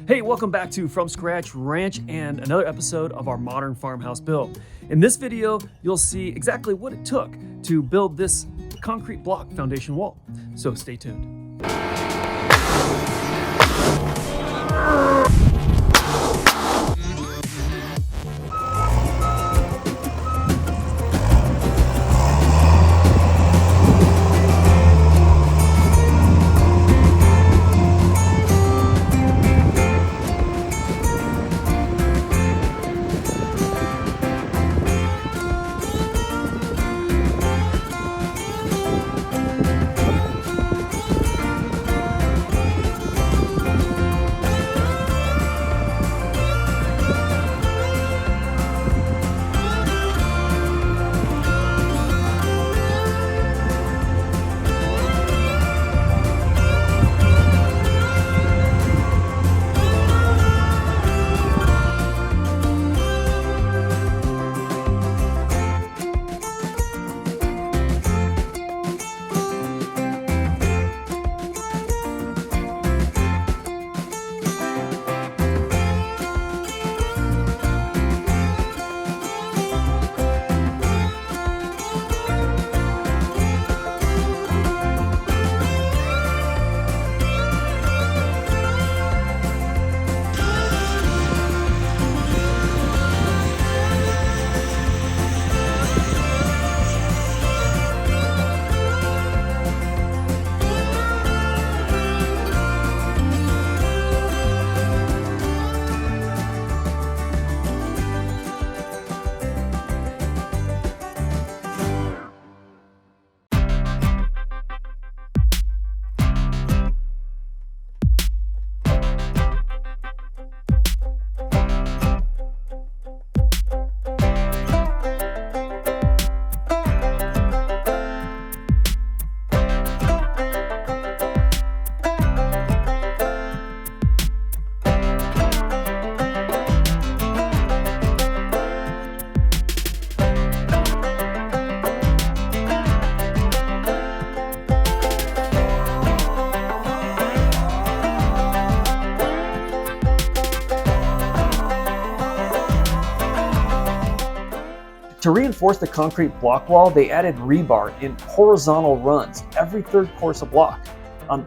Hey, welcome back to From Scratch Ranch and another episode of our Modern Farmhouse build. In this video, you'll see exactly what it took to build this concrete block foundation wall. So stay tuned. To reinforce the concrete block wall, they added rebar in horizontal runs every third course of block.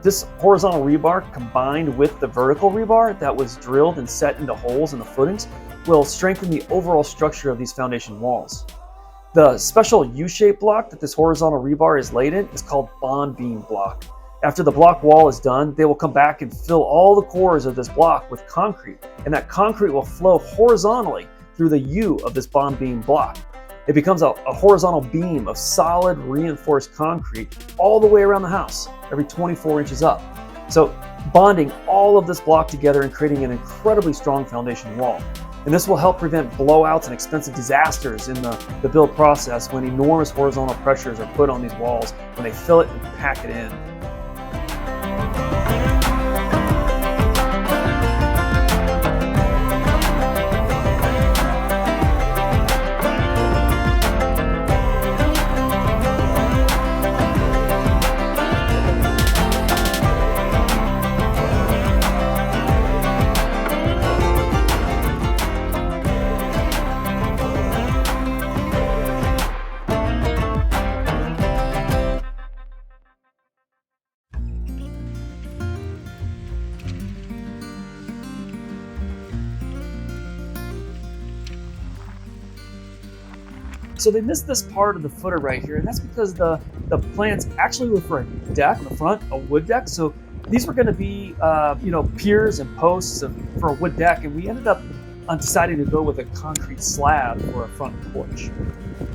This horizontal rebar combined with the vertical rebar that was drilled and set into holes in the footings will strengthen the overall structure of these foundation walls. The special U-shaped block that this horizontal rebar is laid in is called bond beam block. After the block wall is done, they will come back and fill all the cores of this block with concrete, and that concrete will flow horizontally through the U of this bond beam block. It becomes a horizontal beam of solid reinforced concrete all the way around the house, every 24 inches up. So bonding all of this block together and creating an incredibly strong foundation wall. And this will help prevent blowouts and expensive disasters in the build process when enormous horizontal pressures are put on these walls when they fill it and pack it in. So they missed this part of the footer right here, and that's because the plans actually were for a deck in the front, a wood deck. So these were going to be, piers and posts for a wood deck, and we ended up deciding to go with a concrete slab for a front porch.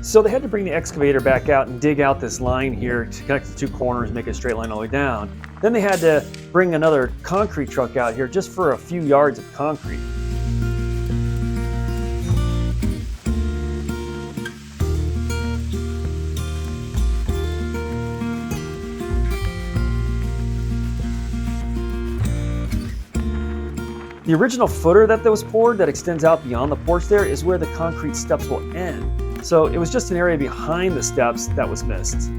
So they had to bring the excavator back out and dig out this line here to connect the two corners, make a straight line all the way down. Then they had to bring another concrete truck out here just for a few yards of concrete. The original footer that was poured that extends out beyond the porch there is where the concrete steps will end. So it was just an area behind the steps that was missed.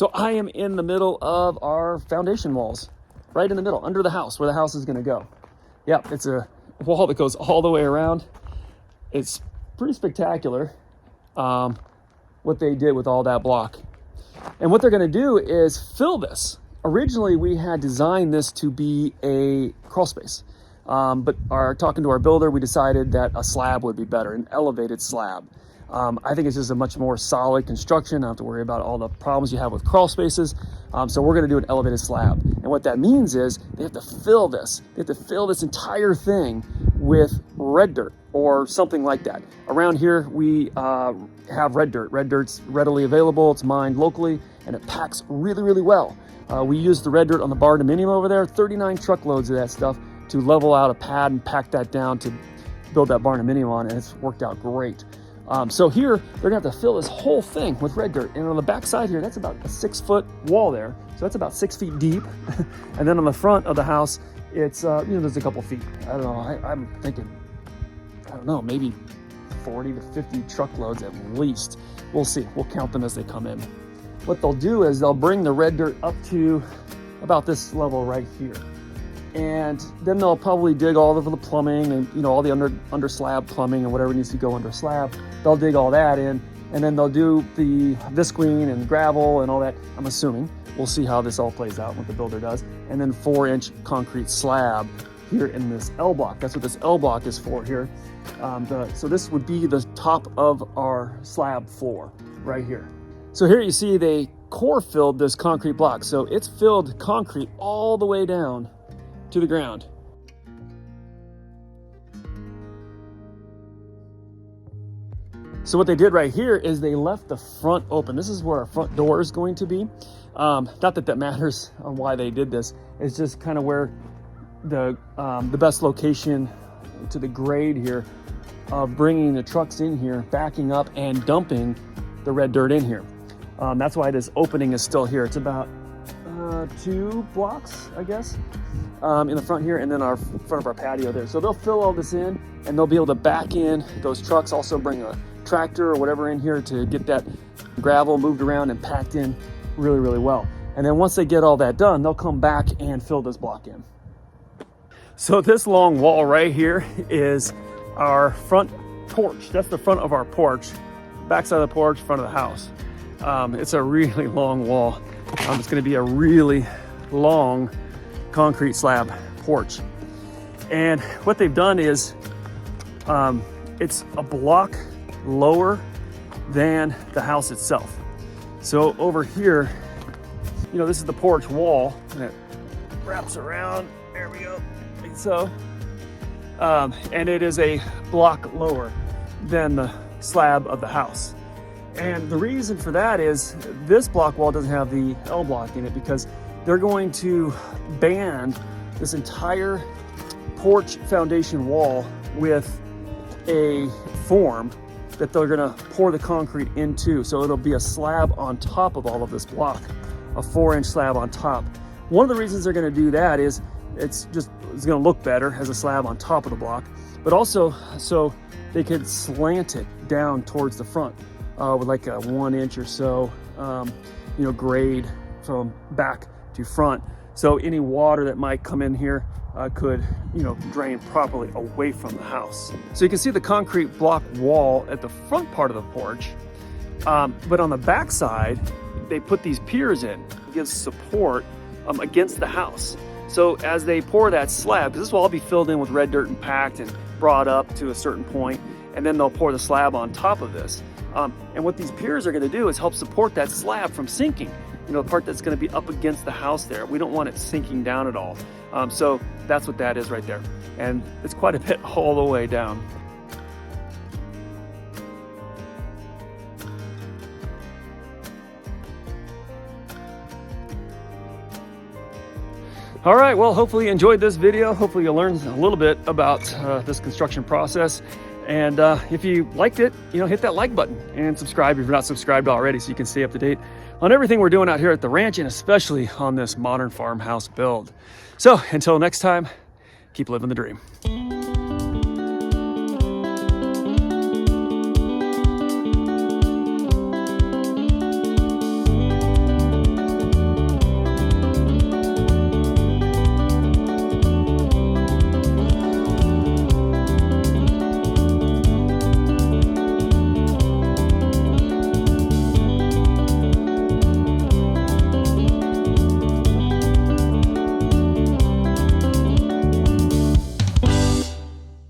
So I am in the middle of our foundation walls, right in the middle, under the house, where the house is gonna go. Yep, it's a wall that goes all the way around. It's pretty spectacular, what they did with all that block. And what they're gonna do is fill this. Originally, we had designed this to be a crawl space, but talking to our builder, we decided that a slab would be better, an elevated slab. I think it's just a much more solid construction. I don't have to worry about all the problems you have with crawl spaces. So we're gonna do an elevated slab. And what that means is they have to fill this. They have to fill this entire thing with red dirt or something like that. Around here, we have red dirt. Red dirt's readily available. It's mined locally, and it packs really, really well. We used the red dirt on the Barndominium over there, 39 truckloads of that stuff to level out a pad and pack that down to build that Barndominium on, and it's worked out great. So here, they're gonna have to fill this whole thing with red dirt. And on the back side here, that's about a 6-foot wall there. So that's about 6 feet deep. And then on the front of the house, it's, there's a couple feet. I don't know, I'm thinking, I don't know, maybe 40 to 50 truckloads at least. We'll see, we'll count them as they come in. What they'll do is they'll bring the red dirt up to about this level right here. And then they'll probably dig all over the plumbing and all the under slab plumbing and whatever needs to go under slab. They'll dig all that in, and then they'll do the visqueen and gravel and all that. I'm assuming. We'll see how this all plays out, what the builder does. And then 4-inch concrete slab here in this L block. That's what this L block is for here. So this would be the top of our slab floor right here. So here you see they core filled this concrete block. So it's filled concrete all the way down to the ground. So what they did right here is they left the front open. This is where our front door is going to be. Not that that matters on why they did this. It's just kind of where the best location to the grade here of bringing the trucks in here, backing up and dumping the red dirt in here. That's why this opening is still here. It's about 2 blocks, I guess, in the front here, and then our front of our patio there. So they'll fill all this in, and they'll be able to back in those trucks, also bring a tractor or whatever in here to get that gravel moved around and packed in really, really well. And then once they get all that done, they'll come back and fill this block in. So this long wall right here is our front porch. That's the front of our porch, back side of the porch, front of the house. It's a really long wall. It's going to be a really long concrete slab porch. And what they've done is it's a block lower than the house itself. So over here, this is the porch wall, and it wraps around. There we go, like so. And it is a block lower than the slab of the house. And the reason for that is this block wall doesn't have the L block in it because they're going to band this entire porch foundation wall with a form that they're gonna pour the concrete into. So it'll be a slab on top of all of this block, a 4-inch slab on top. One of the reasons they're gonna do that is it's gonna look better as a slab on top of the block, but also so they could slant it down towards the front with like a 1-inch or so, grade from back to front. So any water that might come in here could, drain properly away from the house. So you can see the concrete block wall at the front part of the porch, but on the back side, they put these piers in. It gives support against the house. So as they pour that slab, this will all be filled in with red dirt and packed and brought up to a certain point, and then they'll pour the slab on top of this. And what these piers are going to do is help support that slab from sinking. The part that's going to be up against the house there. We don't want it sinking down at all. So that's what that is right there. And it's quite a bit all the way down. All right, well, hopefully you enjoyed this video. Hopefully you learned a little bit about this construction process. And if you liked it, hit that like button and subscribe if you're not subscribed already so you can stay up to date on everything we're doing out here at the ranch and especially on this modern farmhouse build. So until next time, keep living the dream.